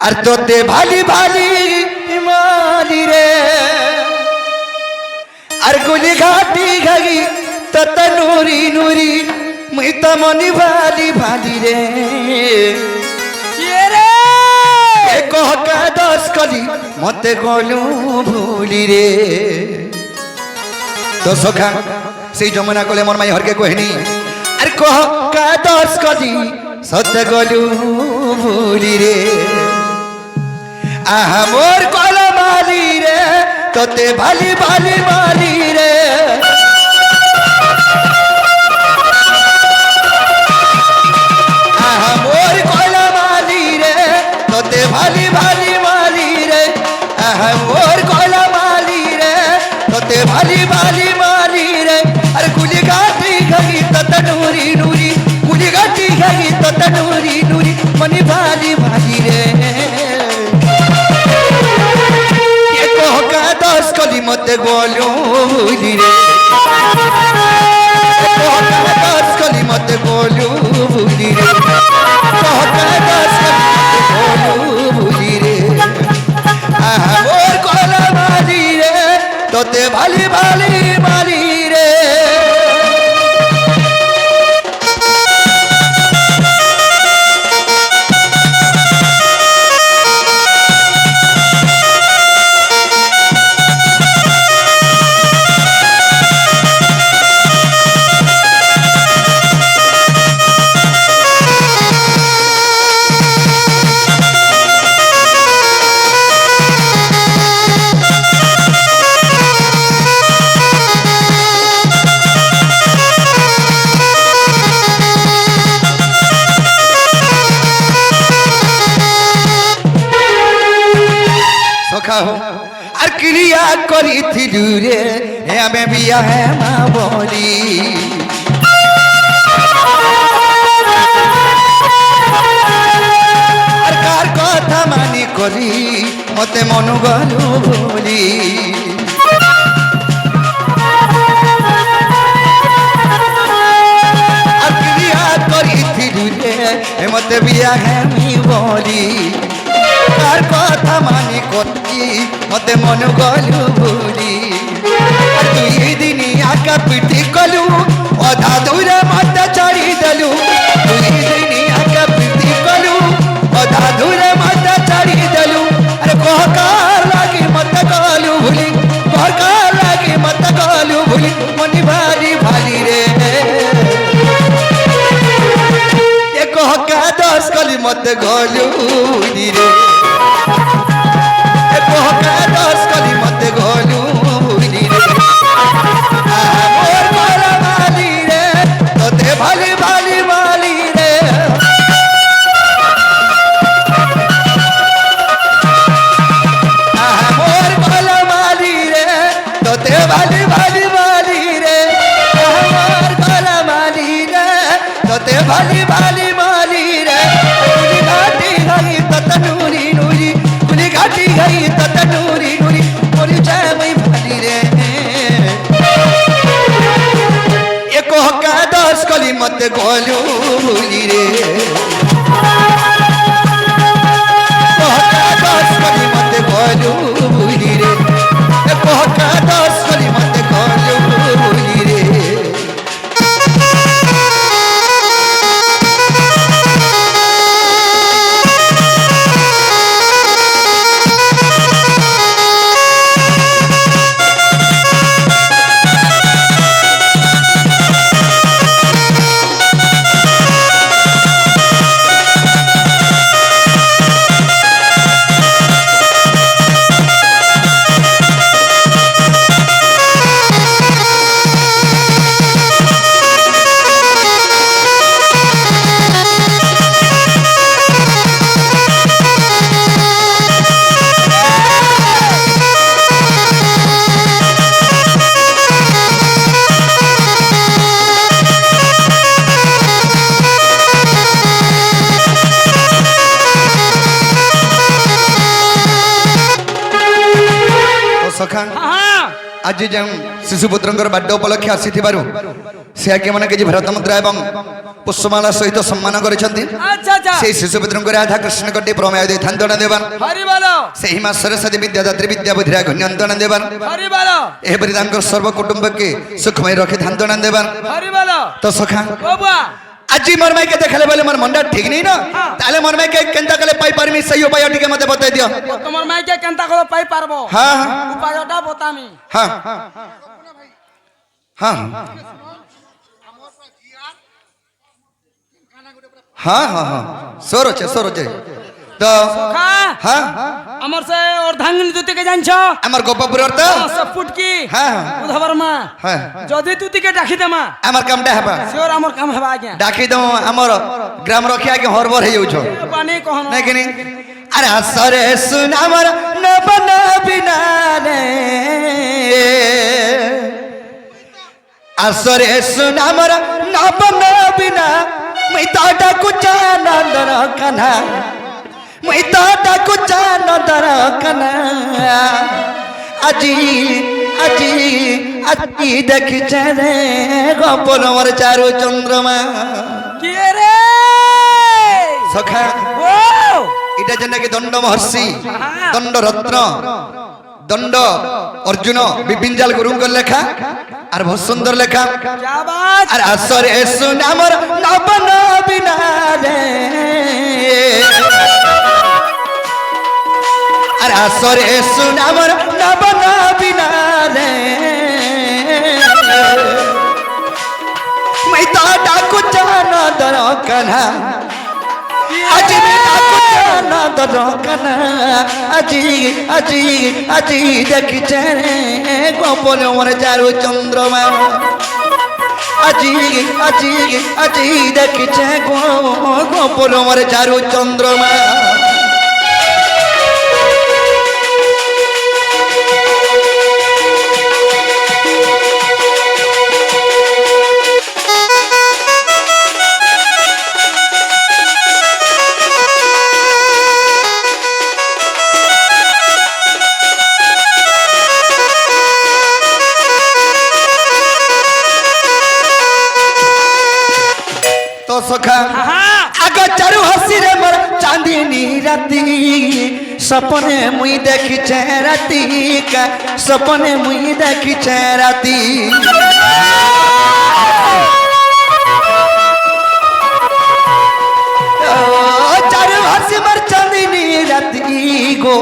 আর তোতে ভালি ভালি মালি রে আর গুলি ঘাটি ঘাগি তত নুরি নুরি মুই তো মনি ভালি ভালি রে কহকা দশ কলি মতে গলু ভুলি রে তো সখা সেই যমুনা কলে মন মাই হরকে কহিনি আর কহকা দশ কলি সত গলু ভুলি রে আহা মোর কল মালি রে তোতে ভালি ভালি মালি রে আহা মোর কল মালি রে তোতে ভালি ভালি মালি রে আহা মোর কল মালি রে তোতে ভালি ভালি মালি রে আর গুলি গাটি ঘাগি তত নুরি নুরি গুলি গাটি ঘাগি তত নুরি নুরি মনি ভালি ভালি রে দশ কলি মতে গলু ভুলি রে দশ কলি মতে গলু ভুলি রে দশ কলি গলু ভুলি রে মোর কলা মালি রে তোতে ভালি ভালি মালি রে আর ক্রিয়া করিথিলু রে আমি বিয়া মা বলি আর কার কথা মানি করি মতে মনু গলু ভুলি আর ক্রিয়া করিথিলু রে মতে বিয়া আমি বলি কার কথা মানি করি মতে মনু গলু ভুলি দুই দিন আকা পিটি কলু অধা দূরে মতে ছাড়ি দেলু দুই দিন আকা পিটি কলু অধা দূরে মতে ছাড়ি দেলু আরে কহকার লাগি মতে গলু ভুলি কহকার লাগি মতে গলু ভুলি মনি ভালি ভালি রে এ কহকা দশ কলি মতে গলু ভুলি রে কহকা দশ কলি মতে গলু ভুলি রে মোর কলা মালি রে তোতে ভালি ভালি মালি রে মোর কলা মালি রে তোতে ভালি ভালি মালি রে মোর কলা মালি রে তোতে ভালি ভালি মালি রে গুলি ঘাটি ঘাই তত নুরি নুরি গুলি ঘাটি ঘাই তত নুরি নুরি মরি যায় মই ভালি রে এ কহকা দশ কলি মতে গলু ভুলি রে কহকা দশ কলি মতে গলু ভুলি রে এ কহকা দশ কলি মতে গলু ভুলি রে সখা आज जो शिशुपुत्र बार्थ उपलक्षे आसी से आज्ञा मैंने किसी भरत मुद्रा और पुष्पमाला सहित सम्मान कर शिशुपुत्र राधा कृष्ण कटे प्रमेय दे थाना देवान से ही माँ सरस्वती विद्यादात्री विद्या बुद्धिरा घन्यंतना देवान एपरी सर्वकुटुंब के सुखमय रखे थाना देवान तो सखा आज मोर माइके देखले बोले मोर मंडा ठीक नहीं ना ताले मोर माइके केनता कले पाई परमी सही उपाय टिके मते बता दियो तोमर माइके केनता कले पाई पारबो हां उपायटा बतामी हां हां हां हां हां सोरोचे तो हां हमर से अर्धांगिनी ज्योति के जानछो हमर गोपपुर अर्थ सब फुटकी हां उधवरमा हां जदी तुति के डाकी देमा हमर कामटा हेबा सियोर हमर काम हेबा आज्ञा डाकी दो हमर ग्राम रखिया के हरबर हे जाउछो पानी कहनो नहीं कि नहीं अरे सरे सुनामर न बना बिना रे असरे सुनामर न बना बिना मैं ताटा कुछ नंदर कना मैं ताटा कुछ नंदर कना अजी अजी अजी देख चले गोपन मोर चारु चंद्रमा के रे सखा ओ इटा जेना के दंड महर्षि दंड रत्न दंड अर्जुन बिपिंजाल गुरु लेखा और बहुत सुंदर लेखा क्या बात और असरे सुनामर नबन बिना रे और असरे सुनामर नबन बिना रे मैं तो डाकू जाना दरो कन्हा अजी बेटा कुछ दरकना अजी अजी अजी देखी चेरे गोपन मोर चारु चंद्रमा अजी अजी अजी देखी चे गोपन मोर चारु चंद्रमा तो सखा आगे चारु हसी रे मोर चांदनी राती सपने मुई देखी छे राती का सपने मुई देखी छे राती चारु हसी मोर चांदनी राती गो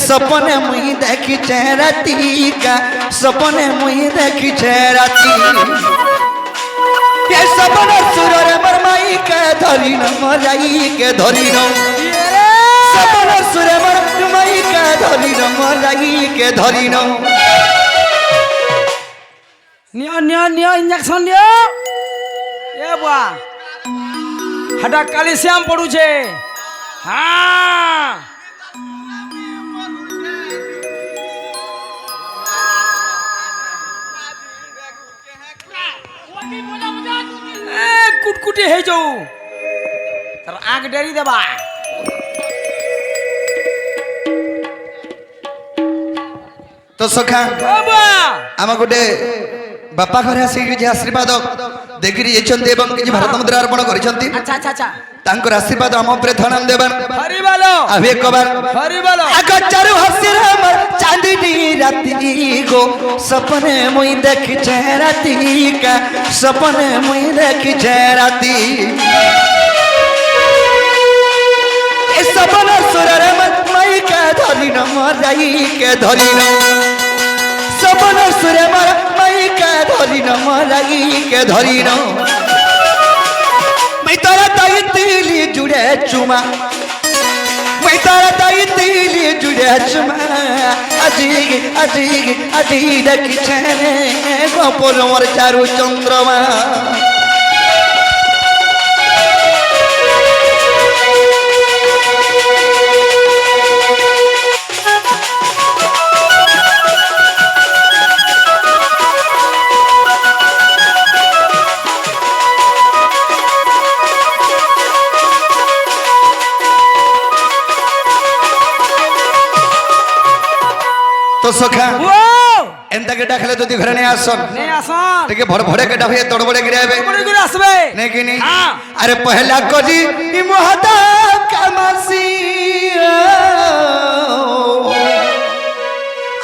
सपने मुई देखी छे राती का सपने मुई देखी छे राती ये सपन सुरर मरमाई के धरी न मराई के धरी न सपन सुर मरमाई के धरी न मराई के धरी न नियो इंजेक्शन दियो ए बुआ हटा कैल्शियम पड़ू छे हां कुटकुटी है जो तर आग डेरी देबा तो सखा बाबा आम गोटे बापा घर आसिक आशीर्वाद देखिए जाइछन्ते एवं किछि भारत मुद्रा अर्पण करिसन्ति अच्छा अच्छा अच्छा तांकर आशीर्वाद हम उपरे धनम देबन हरि बोलो अबे कबार हरि बोलो आगे चारु हसी रे मोर चांदनी राती गो सपने मुई देखी छे राती का सपने मुई देखी छे राती ए सपन सुर रे मई के धरी न मराई के धरी न सपन सुर मई के धरी न मराई के धरी न मैं तोरा ताई तिली जुड़े चुमा मैं तारा ताई तिली जुड़े चुमा अजी अजी अजी देखी छे गोपन मोर चारु चंद्रमा तो सखा এন্তাকে ডাকলে যদি ঘরে নিয়ে আসন नहीं आसान টিকে ভড় ভড়ে কে ডাকে তড় বড়ে গিরে আবে बड़े गुरु आसबे নাকি নি हाँ। আরে পহলা কজি ই মহাদা কামাসি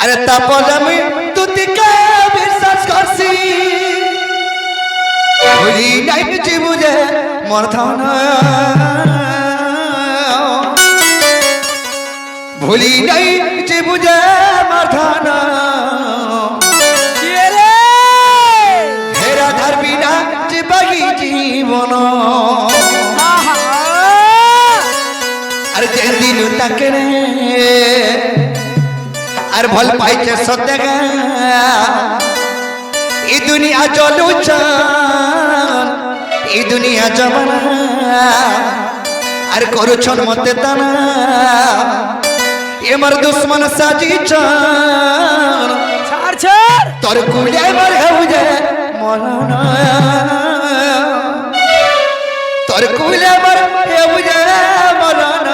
আরে তাপল আমি তুতিকে বিশ্বাস করছি ভুলি নাই বুঝি বুঝে মোর ধন ভুলি নাই বুঝি বুঝে মোর ধন ये रे হেরা ধার বিনা জীবগি জীবন आहा আরে যে দিন তাকে রে আর ভাল পাইছে সত্যগা এই দুনিয়া চলুছন এই দুনিয়া জমানা আর করুছন মতে তানা এমর দুশ্মন সাজিছন ছাড় ছাড় তোর কুলে মর হেউজে মরণ তোর কুলে মর হেউজে মরণ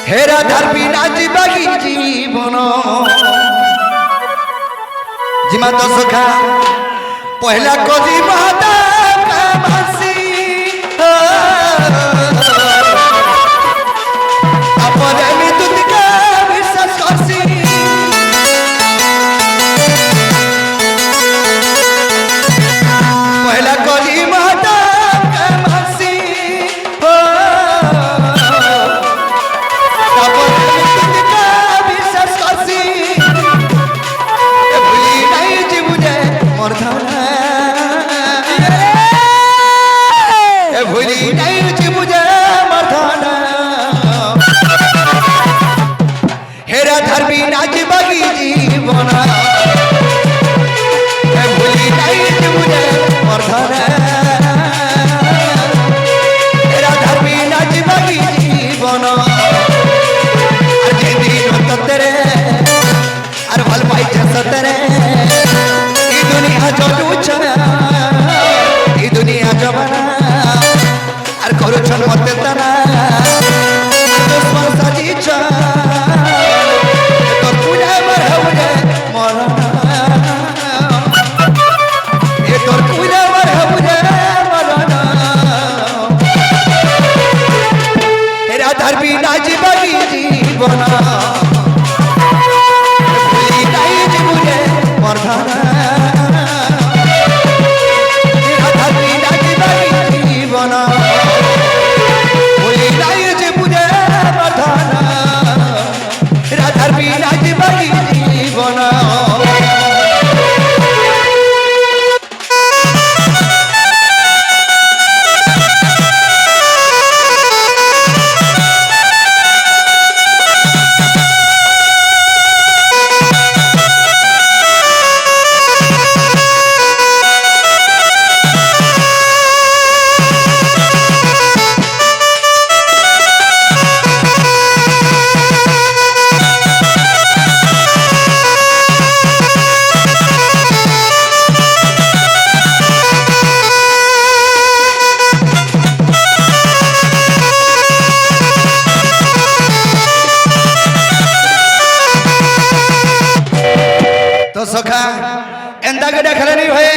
হেরা ধারবি না জীবগি জীবন জিমা তো সুখা পহলা কজি মাতা কামাসি আপরে আমি তুতিকে বিশ্বাস করছি পহলা কজি মাতা কামাসি আপরে আমি তুতিকে বিশ্বাস করছি ভুলি নাই জীবনে মোর ধারণা ভুলি নাই জীবনে মোর ধারণা হেরা ধরবি না জীবগি জীবন ভুলি নাই জীবনে মোর ধারণা হেরা ধরবি না জীবগি জীবন আর যেদিন ততরে আর ভাল পাইছে সতরে এই দুনিয়া চলুছ এই দুনিয়া জমানা আর করুছন মতে তারা দুশ্মন সাজিছ তোর কুলে মর হেউজে মরণ এ তোর কুলে মর হেউজে মরণ এরা ধরবি না জীবগি জীবন ভুলি নাই জীবনে মোর ধারণা এরা ধরবি না জীবগি জীবন ভুলি নাই জীবনে মোর ধারণা এরা ধরবি না জীবগি জীবন তো সখা এন্দাকে দেখলে নি ভাই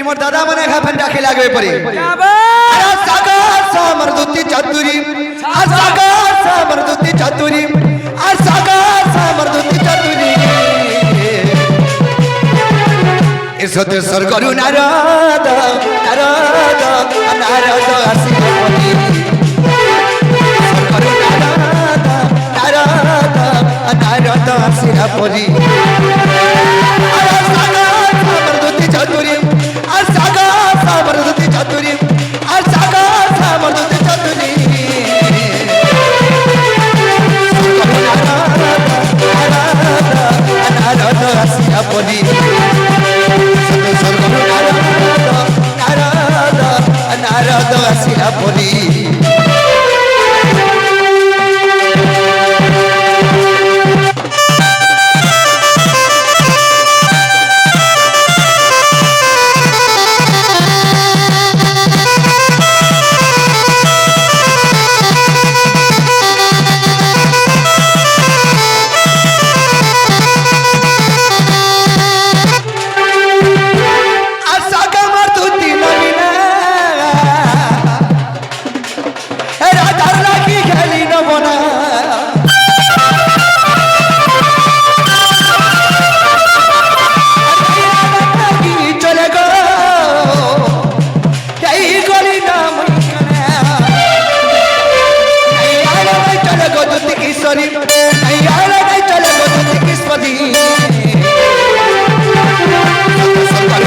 ইমর দাদা মনে খাফেন ডাকি লাগবে পড়ি क्या बे আরে সাগা সামর দুতি চাতুরি আর সাগা সামর দুতি চাতুরি আর সাগা সামর দুতি চাতুরি এসতে স্বর্গরু নারদ নারদ নারদ আসিবনি স্বর্গরু নারদ নারদ নারদ আসিবনি নারদ আসিয়া পড়ি कचरी नहीं आला नहीं चले गोदुती किस्मती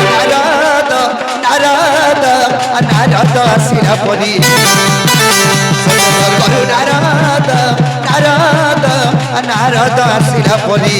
नारद नारद नारद आसिला परी नारद नारद नारद आसिला परी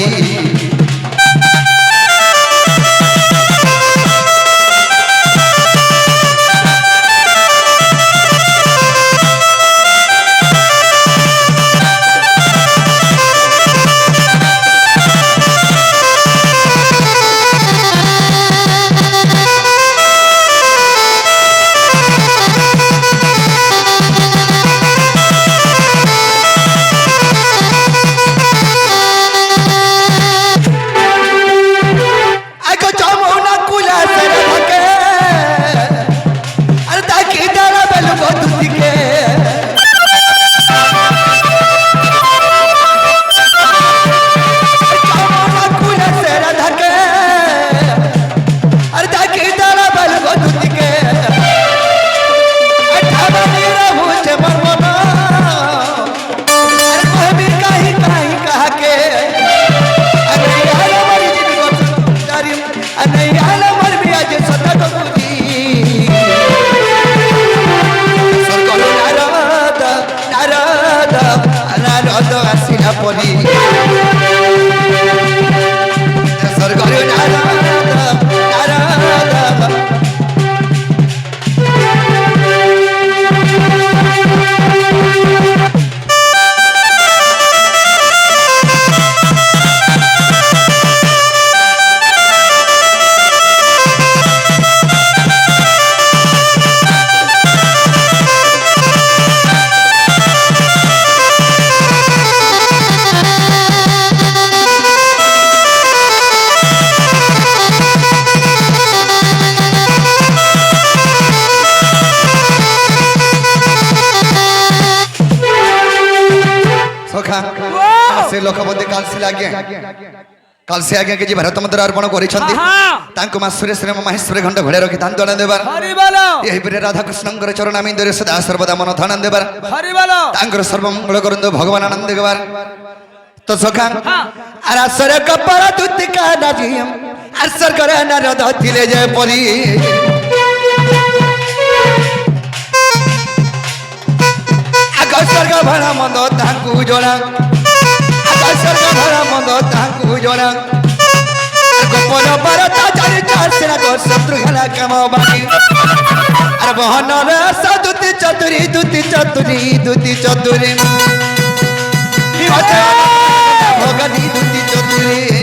से लोकबंदी काल से आगे के जी भरत मंत्र अर्पण करिसंती तांको मा सुरेश रे महेश्वर घंट घोड़े रखि दान दण देबार हरि बोलो यही पर राधा कृष्णंकर चरण आमिंदरे सदा सर्वदा मन धन देबार हरि बोलो तांकर सर्व मंगल करंदो भगवान आनंद देबार तो सखा आरासर कपर दुतिका नाजियम आसर करे नारद थिले जय परी आकाशर का भरा मंद तांकु जोड़ा आकाशर का भरा मंद तांकु जोड़ा गोपन परता चारि चार को शत्रु घला काम बाकी अरे बहन रे सदुति चतुरी दुति चतुरी दुति चतुरी भगनी दुति चतुरी